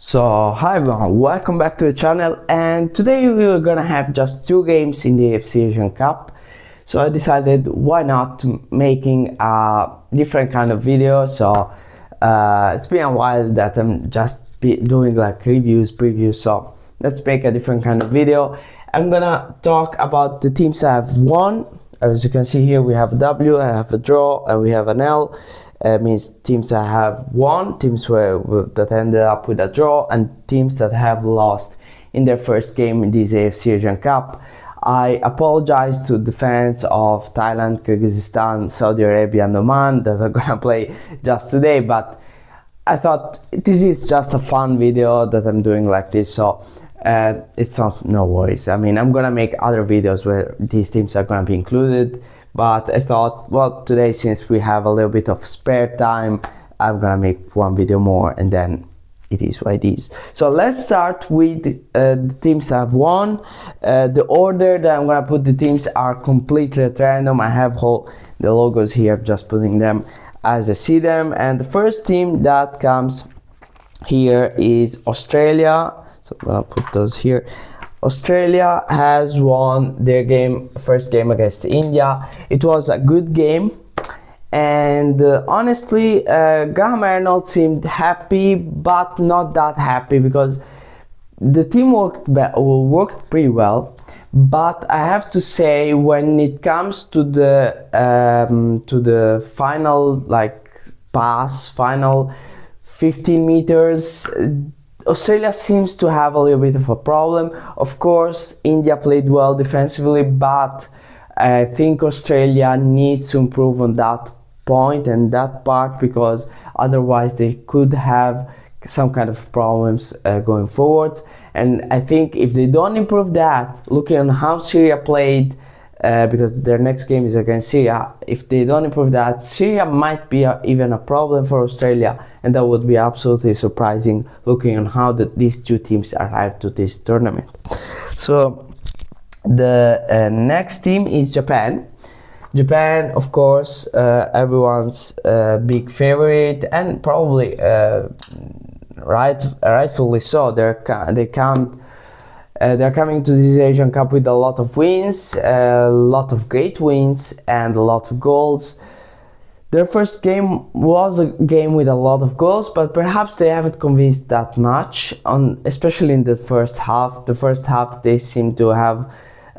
So hi everyone, welcome back to the channel, and today we're gonna have just two games in the AFC Asian Cup. So I decided why not making a different kind of video. So it's been a while that I'm just doing like reviews, previews, so let's make a different kind of video. I'm gonna talk about the teams that have won. As you can see here, we have a W, I have a draw, and we have an L. Means teams that have won, teams that ended up with a draw, and teams that have lost in their first game in this AFC Asian Cup. I apologize to the fans of Thailand, Kyrgyzstan, Saudi Arabia and Oman that are gonna play just today, but I thought this is just a fun video that I'm doing like this, so it's not, no worries. I mean, I'm gonna make other videos where these teams are gonna be included, but I thought, well, today since we have a little bit of spare time, I'm gonna make one video more, and then it is what it is. So let's start with the teams that have won. The order that I'm gonna put the teams are completely at random. I have the logos here, just putting them as I see them. And the first team that comes here is Australia. So I'm gonna put those here. Australia has won their first game against India. It was a good game, and honestly, Graham Arnold seemed happy, but not that happy, because the team worked pretty well. But I have to say, when it comes to the final final 15 meters, Australia seems to have a little bit of a problem. Of course, India played well defensively, but I think Australia needs to improve on that point and that part, because otherwise they could have some kind of problems going forward. And I think if they don't improve that, looking on how Syria played, because their next game is against Syria, if they don't improve that, Syria might be even a problem for Australia, and that would be absolutely surprising looking on how these two teams arrived to this tournament. So the next team is Japan. Japan, of course, everyone's big favorite, and probably rightfully so. They're coming to this Asian Cup with a lot of wins, a lot of great wins, and a lot of goals. Their first game was a game with a lot of goals, but perhaps they haven't convinced that much, especially in the first half. The first half, they seem to have,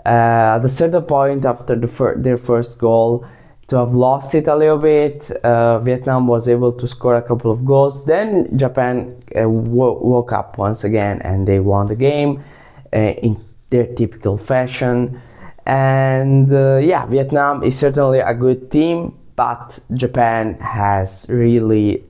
at a certain point after their first goal, to have lost it a little bit. Vietnam was able to score a couple of goals. Then Japan woke up once again, and they won the game in their typical fashion. And yeah, Vietnam is certainly a good team, but Japan has really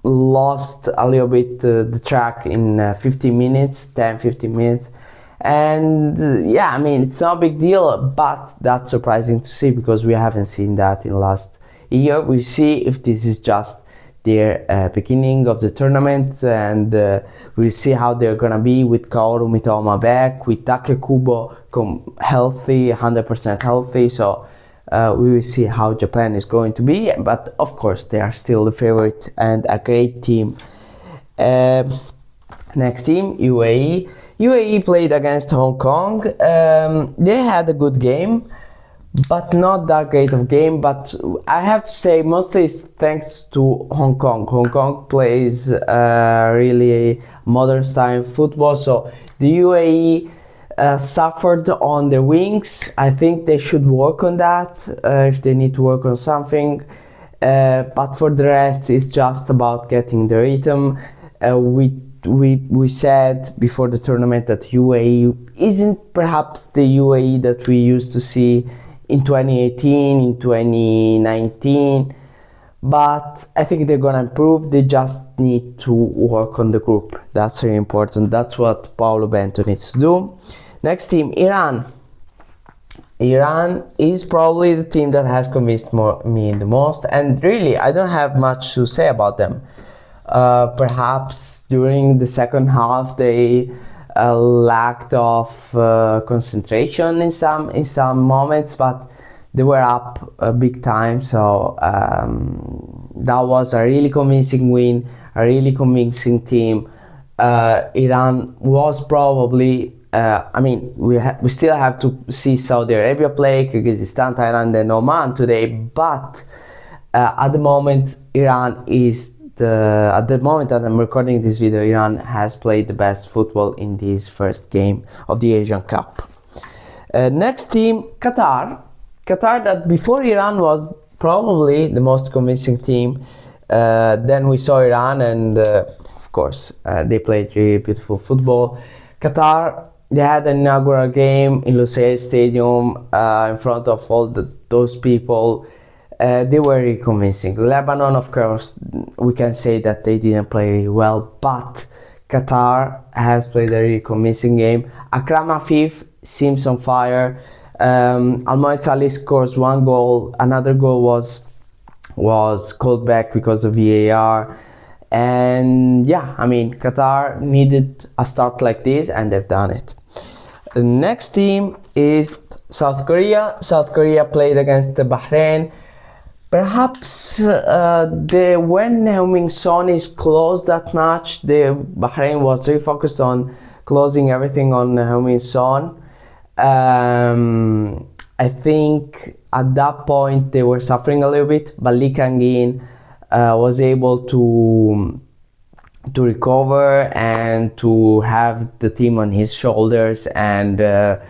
lost a little bit the track in 10-15 minutes. And yeah, I mean, it's not a big deal, but that's surprising to see, because we haven't seen that in last year. We see if this is just their beginning of the tournament, and we'll see how they're gonna be with Kaoru Mitoma back, with Take Kubo healthy, 100% healthy. So we will see how Japan is going to be, but of course they are still the favorite and a great team. Next team, UAE. UAE played against Hong Kong. They had a good game, but not that great of game. But I have to say, mostly it's thanks to Hong Kong. Hong Kong plays really modern style football, so the UAE suffered on their wings. I think they should work on that if they need to work on something. But for the rest, it's just about getting the rhythm. We said before the tournament that UAE isn't perhaps the UAE that we used to see in 2018, in 2019, but I think they're gonna improve. They just need to work on the group. That's very important. That's what Paulo Bento needs to do. Next team, Iran. Iran is probably the team that has convinced me the most, and really I don't have much to say about them. Perhaps during the second half they lacked of concentration in some moments, but they were up big time. So that was a really convincing win, a really convincing team. Iran was probably, we still have to see Saudi Arabia play, Kyrgyzstan, Thailand and Oman today, but at the moment Iran is at the moment that I'm recording this video, Iran has played the best football in this first game of the Asian Cup. Next team, Qatar. Qatar, that before Iran was probably the most convincing team. Then we saw Iran, and of course they played really beautiful football. Qatar, they had an inaugural game in Lusail Stadium in front of all those people. They were really convincing. Lebanon, of course, we can say that they didn't play really well, but Qatar has played a really convincing game. Akram Afif seems on fire. Al-Moed Salih scores one goal. Another goal was called back because of VAR. And yeah, Qatar needed a start like this, and they've done it. The next team is South Korea. South Korea played against the Bahrain. Perhaps when Heung-min Son is closed that match, the Bahrain was really focused on closing everything on Heung-min Son. I think at that point they were suffering a little bit, but Lee Kang-in was able to recover and to have the team on his shoulders and to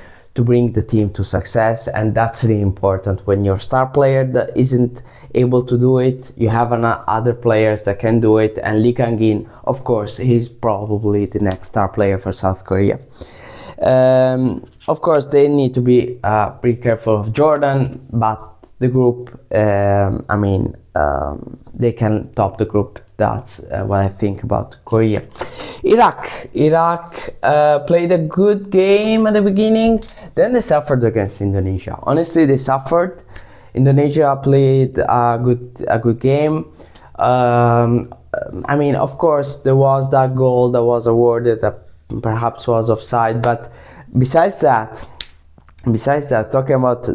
bring the team to success. And that's really important. When your star player that isn't able to do it, you have other players that can do it, and Lee Kang-in, of course, he's probably the next star player for South Korea. Of course, they need to be pretty careful of Jordan, but the group, they can top the group. That's what I think about Korea. Iraq played a good game at the beginning, then they suffered against Indonesia. Honestly, they suffered. Indonesia played a good game. Of course, there was that goal that was awarded that perhaps was offside, but besides that, talking about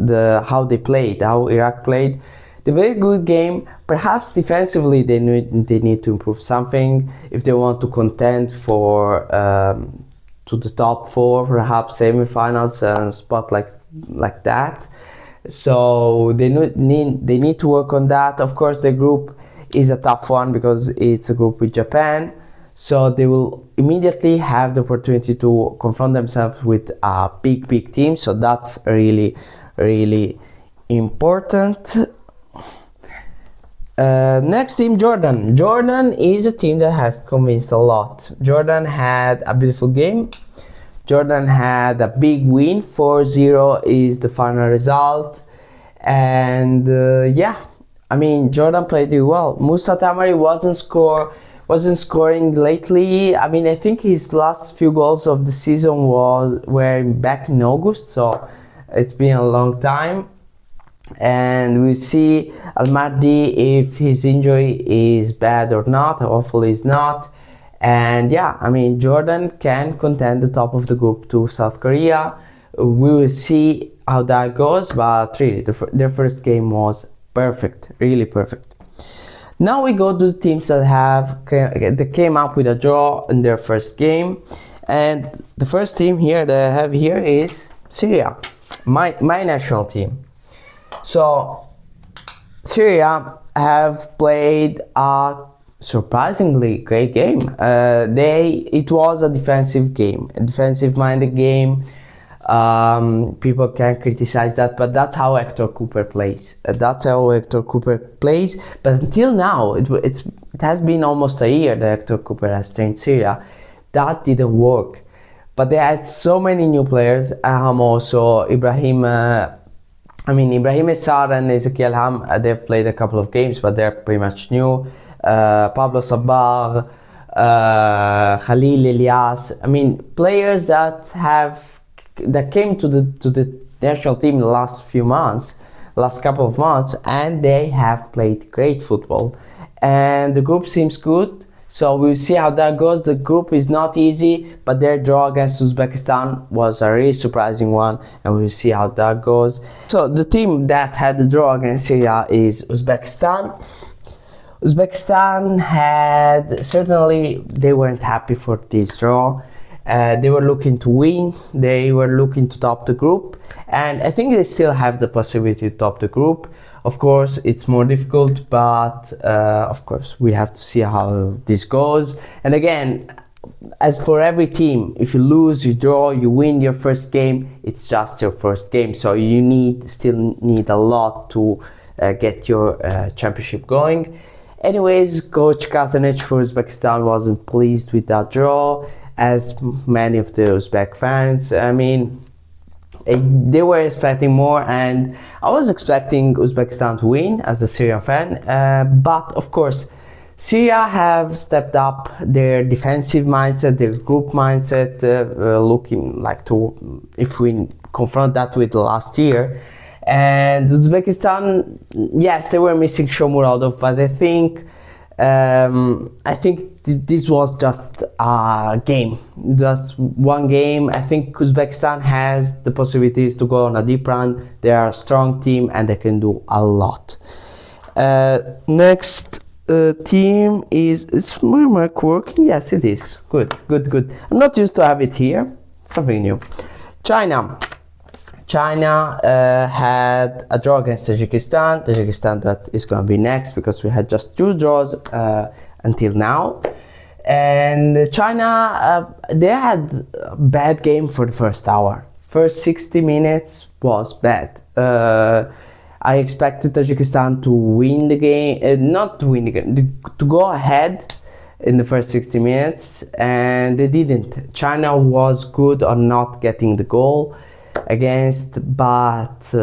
how Iraq played, the very good game. Perhaps defensively they need to improve something if they want to contend for to the top four, perhaps semi-finals and spot like that. So they need to work on that. Of course, the group is a tough one because it's a group with Japan, so they will immediately have the opportunity to confront themselves with a big team. So that's really important. Next team, Jordan. Jordan is a team that has convinced a lot. Jordan had a beautiful game. Jordan had a big win. 4-0 is the final result. And Jordan played really well. Musa Tamari wasn't scoring lately. I think his last few goals of the season were back in August, so it's been a long time. And we'll see Al-Mahdi if his injury is bad or not. Hopefully it's not. And Jordan can contend the top of the group to South Korea. We will see how that goes, but really their first game was perfect, really perfect. Now we go to the teams that came up with a draw in their first game, and the first team here that I have here is Syria, my national team. So Syria have played a surprisingly great game. It was a defensive game, a defensive-minded game. People can criticize that, but that's how Hector Cooper plays. But until now, it has been almost a year that Hector Cooper has trained Syria. That didn't work. But they had so many new players. Also Ibrahim Essar and Ezekiel Ham, they've played a couple of games, but they're pretty much new. Pablo Sabbar, Khalil Elias. Players that came to the national team in the last couple of months, and they have played great football. And the group seems good, so we'll see how that goes. The group is not easy, but their draw against Uzbekistan was a really surprising one, and we'll see how that goes. So the team that had the draw against Syria is Uzbekistan. Uzbekistan had, certainly they weren't happy for this draw. They were looking to win, they were looking to top the group, and I think they still have the possibility to top the group. Of course, it's more difficult, but of course, we have to see how this goes. And again, as for every team, if you lose, you draw, you win your first game, it's just your first game. So you still need a lot to get your championship going. Anyways, Coach Katanic for Uzbekistan wasn't pleased with that draw, as many of the Uzbek fans. I mean, they were expecting more, and I was expecting Uzbekistan to win as a Syrian fan. But of course, Syria have stepped up their defensive mindset, their group mindset, looking like to, if we confront that with last year. And Uzbekistan, yes, they were missing Shomurodov, but I think this was just a game, just one game. I think Uzbekistan has the possibilities to go on a deep run. They are a strong team and they can do a lot. Next team is my mic working? Yes, it is. Good. I'm not used to have it here. Something new. China had a draw against Tajikistan that is going to be next, because we had just 2 draws until now. And China, they had a bad game for the first hour. First 60 minutes was bad. I expected Tajikistan to win the game, not to win the game, to go ahead in the first 60 minutes, and they didn't. China was good on not getting the goal against, but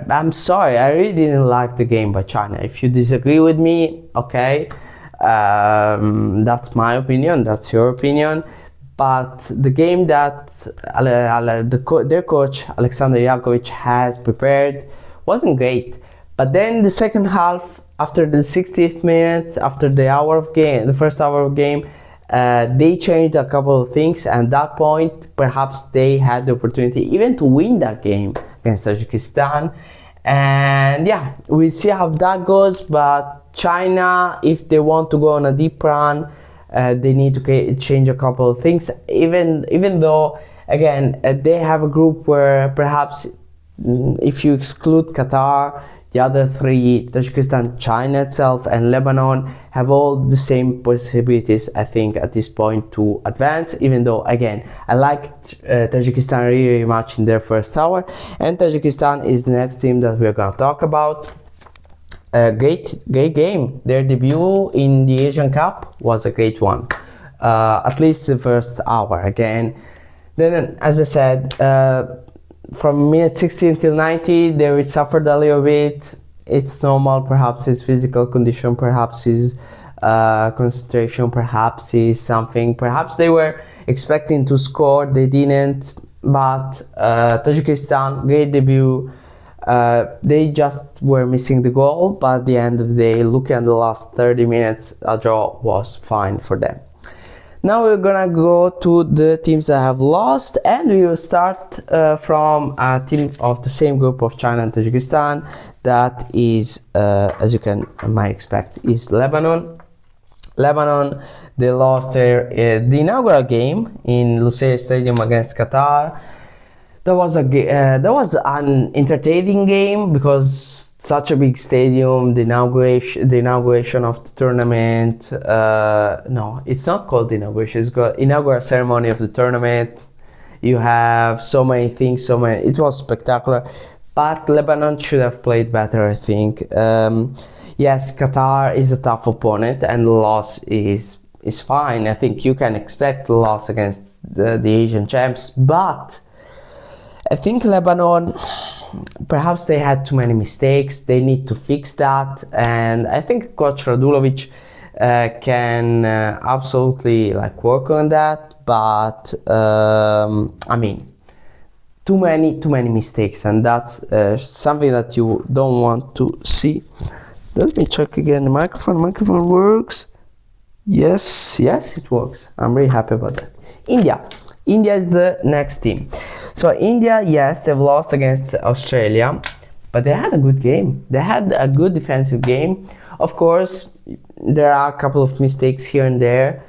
I'm sorry, I really didn't like the game by China. If you disagree with me, okay, that's my opinion, that's your opinion. But the game that their coach Alexander Yakovic has prepared wasn't great. But then the second half, after the 60th minute, after the first hour of game, they changed a couple of things, and at that point perhaps they had the opportunity even to win that game against Tajikistan. And yeah, we'll see how that goes. But China, if they want to go on a deep run, they need to change a couple of things, even though again they have a group where perhaps if you exclude Qatar, the other 3, Tajikistan, China itself, and Lebanon, have all the same possibilities, I think, at this point to advance, even though, again, I liked Tajikistan really much in their first hour. And Tajikistan is the next team that we're going to talk about. Great game. Their debut in the Asian Cup was a great one. At least the first hour, again. Then, as I said, from minute 60 until 90, they suffered a little bit. It's normal, perhaps it's physical condition, perhaps it's concentration, perhaps it's something. Perhaps they were expecting to score, they didn't. But Tajikistan, great debut. They just were missing the goal, but at the end of the day, looking at the last 30 minutes, a draw was fine for them. Now we're gonna go to the teams that have lost, and we will start from a team of the same group of China and Tajikistan. That is, as you might expect, is Lebanon. Lebanon, they lost the inaugural game in Lusail Stadium against Qatar. That was an entertaining game because such a big stadium, the inauguration of the tournament. No, it's not called inauguration. It's called inaugural ceremony of the tournament. You have so many things, it was spectacular. But Lebanon should have played better, I think. Yes, Qatar is a tough opponent, and the loss is fine. I think you can expect a loss against the Asian champs, but I think Lebanon, perhaps they had too many mistakes. They need to fix that, and I think Coach Radulovic can absolutely work on that. But I mean, too many mistakes, and that's something that you don't want to see. Let me check again the microphone. Microphone works. Yes, it works. I'm really happy about that. India is the next team. So India, yes, they've lost against Australia, but they had a good game. They had a good defensive game. Of course, there are a couple of mistakes here and there,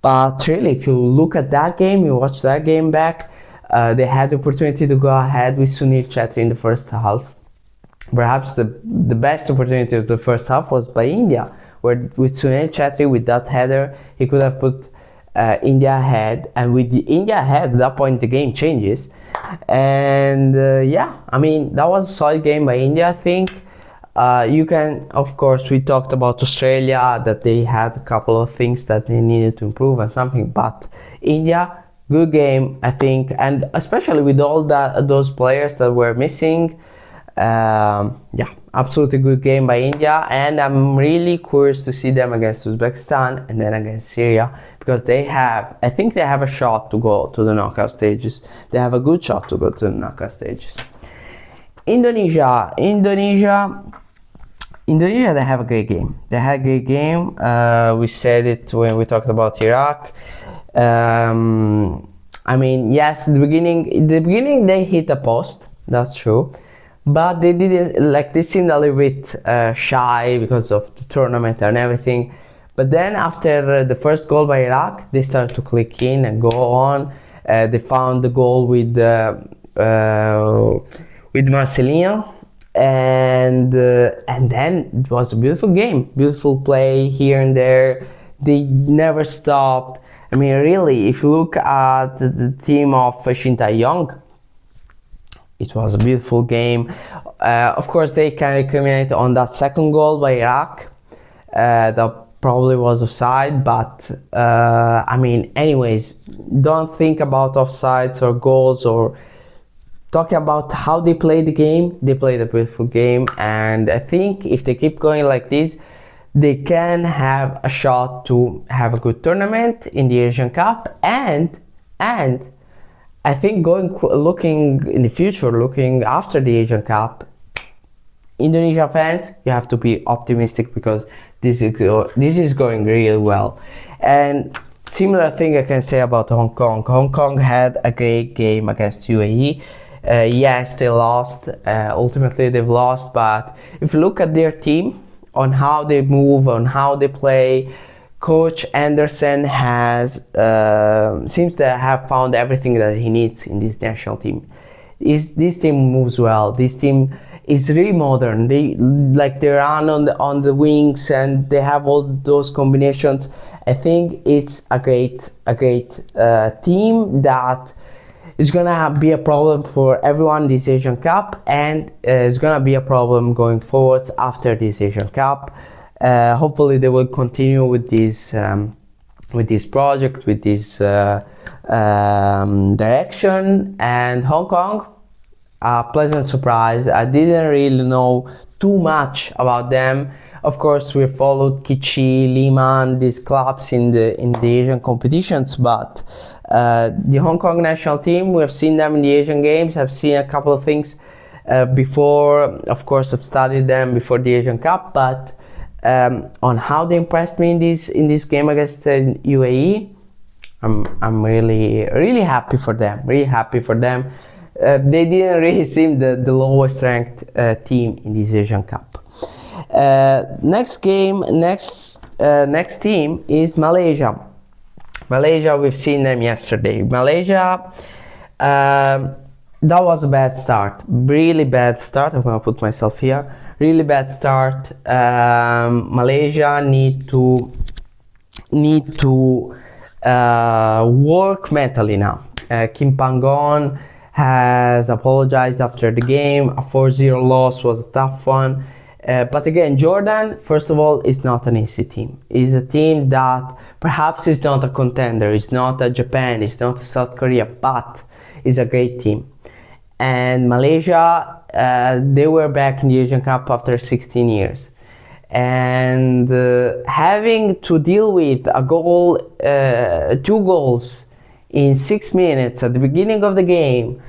but really, if you look at that game, you watch that game back, they had the opportunity to go ahead with Sunil Chhetri in the first half. Perhaps the best opportunity of the first half was by India, where with Sunil Chhetri, with that header, he could have put India ahead, and with the India ahead, at that point the game changes. And yeah, I mean, that was a solid game by India, I think. You can, of course, we talked about Australia, that they had a couple of things that they needed to improve and something, but India, good game, I think, and especially with all those players that were missing. Yeah, absolutely good game by India, and I'm really curious to see them against Uzbekistan and then against Syria, because I think they have a shot to go to the knockout stages. They have a good shot to go to the knockout stages. Indonesia, they have a great game. They had a great game. We said it when we talked about Iraq. I mean, yes, in the beginning they hit a post, that's true. But they didn't, like, they seemed a little bit shy because of the tournament and everything. But then after the first goal by Iraq, they started to click in and go on. They found the goal with Marcelinho. And then it was a beautiful game, beautiful play here and there. They never stopped. I mean, really, if you look at the team of Shin Tae-yong, it was a beautiful game. Of course, they can recriminate on that second goal by Iraq. That probably was offside, but I mean, anyways, don't think about offsides or goals or talking about how they play the game. They played a beautiful game, and I think if they keep going like this, they can have a shot to have a good tournament in the Asian Cup, and I think looking in the future, looking after the Asian Cup, Indonesia fans, you have to be optimistic, because this is going really well. And similar thing I can say about Hong Kong. Hong Kong had a great game against UAE. Yes, they lost. Ultimately, they've lost. But if you look at their team, on how they move, on how they play, Coach Anderson seems to have found everything that he needs in this national team. This team moves well. This team is really modern. They run on the wings, and they have all those combinations. I think it's a great team that is gonna be a problem for everyone this Asian Cup, and is gonna be a problem going forwards after this Asian Cup. Hopefully they will continue with this project, with this direction. And Hong Kong, a pleasant surprise. I didn't really know too much about them. Of course, we followed Kichi, Liman, these clubs in the Asian competitions, but the Hong Kong national team, we have seen them in the Asian Games. I've seen a couple of things before. Of course, I've studied them before the Asian Cup, but on how they impressed me in this game against UAE, I'm really happy for them. Really happy for them. They didn't really seem the lowest ranked team in this Asian Cup. Next team is Malaysia. Malaysia, we've seen them yesterday. Malaysia, that was a bad start. Really bad start. I'm gonna put myself here. Really bad start. Malaysia need to work mentally now. Kim Panggon has apologized after the game. A 4-0 loss was a tough one. But again, Jordan, first of all, is not an easy team. It's a team that perhaps is not a contender. It's not a Japan. It's not a South Korea, but it's a great team. And Malaysia, they were back in the Asian Cup after 16 years. And having to deal with two goals in 6 minutes at the beginning of the game,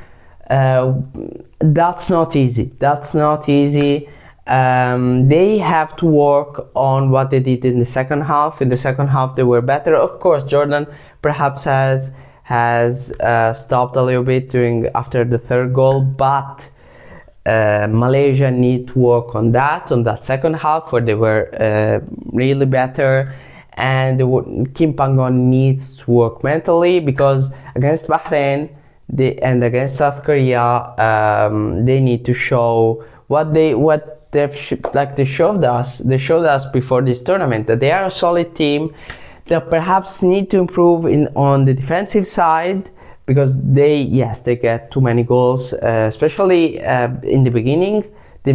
that's not easy. That's not easy. They have to work on what they did in the second half. In the second half, they were better. Of course, Jordan perhaps has stopped a little bit after the third goal, but Malaysia need to work on that second half where they were really better, and Kim Pang-gon needs to work mentally, because against Bahrain and against South Korea they need to show what they showed us before this tournament, that they are a solid team, that perhaps need to improve on the defensive side, because they get too many goals, especially in the beginning. They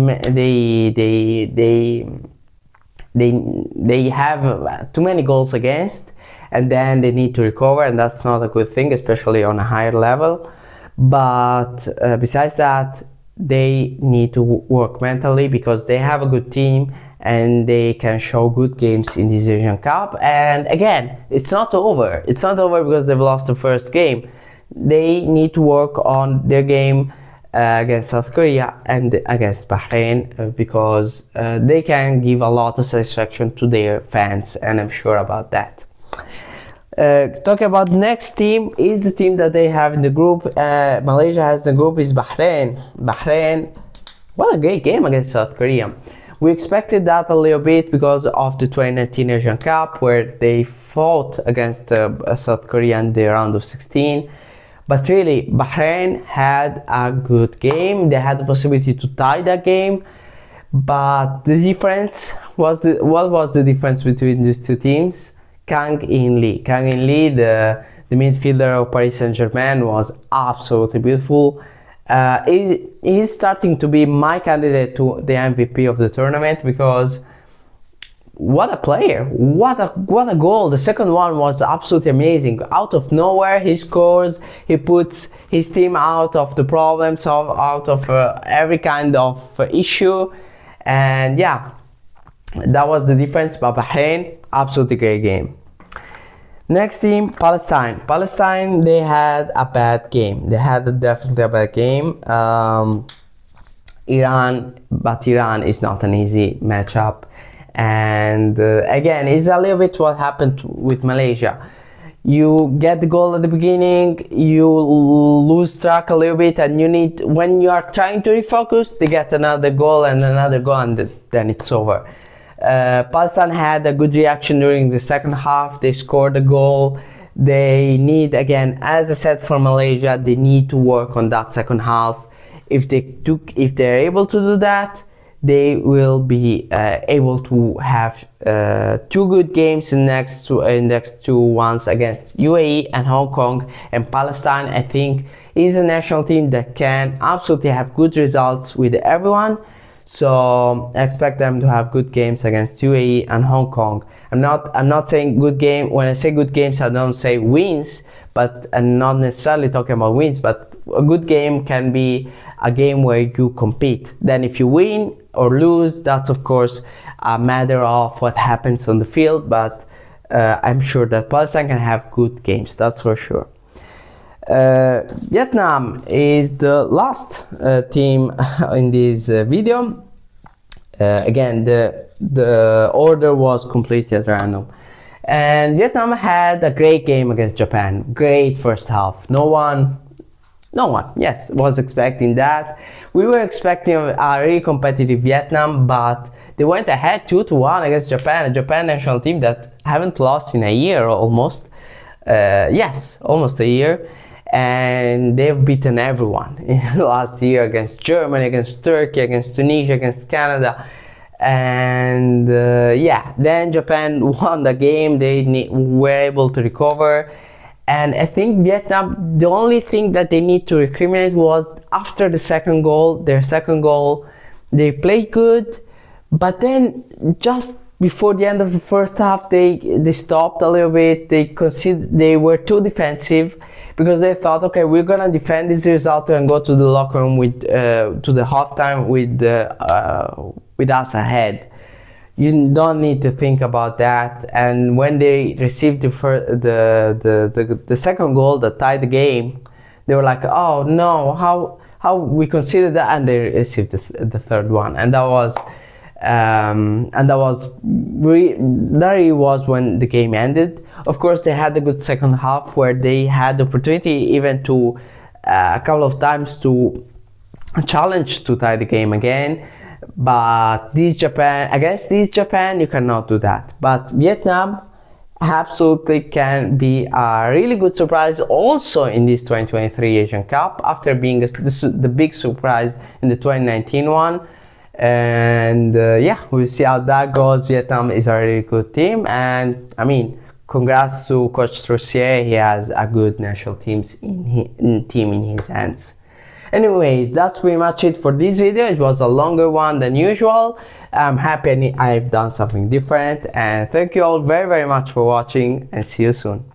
have too many goals against, and then they need to recover, and that's not a good thing, especially on a higher level. But besides that, they need to work mentally, because they have a good team and they can show good games in this Asian Cup. And again, it's not over because they've lost the first game. They need to work on their game against South Korea and against Bahrain, because they can give a lot of satisfaction to their fans, and I'm sure about that. Talking about next team is the team that they have in the group. Malaysia has the group is Bahrain. What a great game against South Korea. We expected that a little bit because of the 2019 Asian Cup, where they fought against South Korea in the round of 16. But really, Bahrain had a good game. They had the possibility to tie that game. But the difference was what was the difference between these two teams? Kang In-lee, the midfielder of Paris Saint-Germain, was absolutely beautiful. He's starting to be my candidate to the MVP of the tournament, because what a player, what a goal. The second one was absolutely amazing. Out of nowhere he scores, he puts his team out of the problems, out of every kind of issue, and yeah, that was the difference. But Bahrain, absolutely great game. Next team, Palestine. They had a bad game. Definitely a bad game. Iran is not an easy matchup. And again, it's a little bit what happened with Malaysia. You get the goal at the beginning, you lose track a little bit, and when you are trying to refocus, they get another goal, and then it's over. Pakistan had a good reaction during the second half. They scored a goal. They need, again, as I said for Malaysia, they need to work on that second half. If they're able to do that, they will be able to have two good games in next two ones against UAE and Hong Kong. And Palestine, I think, is a national team that can absolutely have good results with everyone. So I expect them to have good games against UAE and Hong Kong. I'm not saying good game. When I say good games, I don't say wins, but I'm not necessarily talking about wins. But a good game can be a game where you compete. Then if you win or lose, that's of course a matter of what happens on the field. But I'm sure that Palestine can have good games. That's for sure. Vietnam is the last team in this video. Again, the order was completely at random, and Vietnam had a great game against Japan. Great first half. No one, yes, was expecting that. We were expecting a really competitive Vietnam, but they went ahead 2-1 against Japan, a Japan national team that haven't lost in a year almost. Yes, almost a year. And they've beaten everyone in the last year, against Germany, against Turkey, against Tunisia, against Canada. And yeah, then Japan won the game. They were able to recover. And I think Vietnam, the only thing that they need to recriminate was after their second goal, they played good. But then just before the end of the first half, they stopped a little bit. They were too defensive, because they thought, okay, we're gonna defend this result and go to the locker room to the halftime with us ahead. You don't need to think about that. And when they received the second goal that tied the game, they were like, oh no, how we considered that, and they received the third one, and that really was when the game ended. Of course, they had a good second half where they had the opportunity even to a couple of times to a challenge to tie the game again. But against this Japan, you cannot do that. But Vietnam absolutely can be a really good surprise also in this 2023 Asian Cup, after being the big surprise in the 2019 one. And yeah, we'll see how that goes. Vietnam is a really good team, and I mean, congrats to Coach Troussier. He has a good national team in his hands. Anyways, that's pretty much it for this video. It was a longer one than usual. I'm happy I've done something different, and thank you all very much for watching, and see you soon.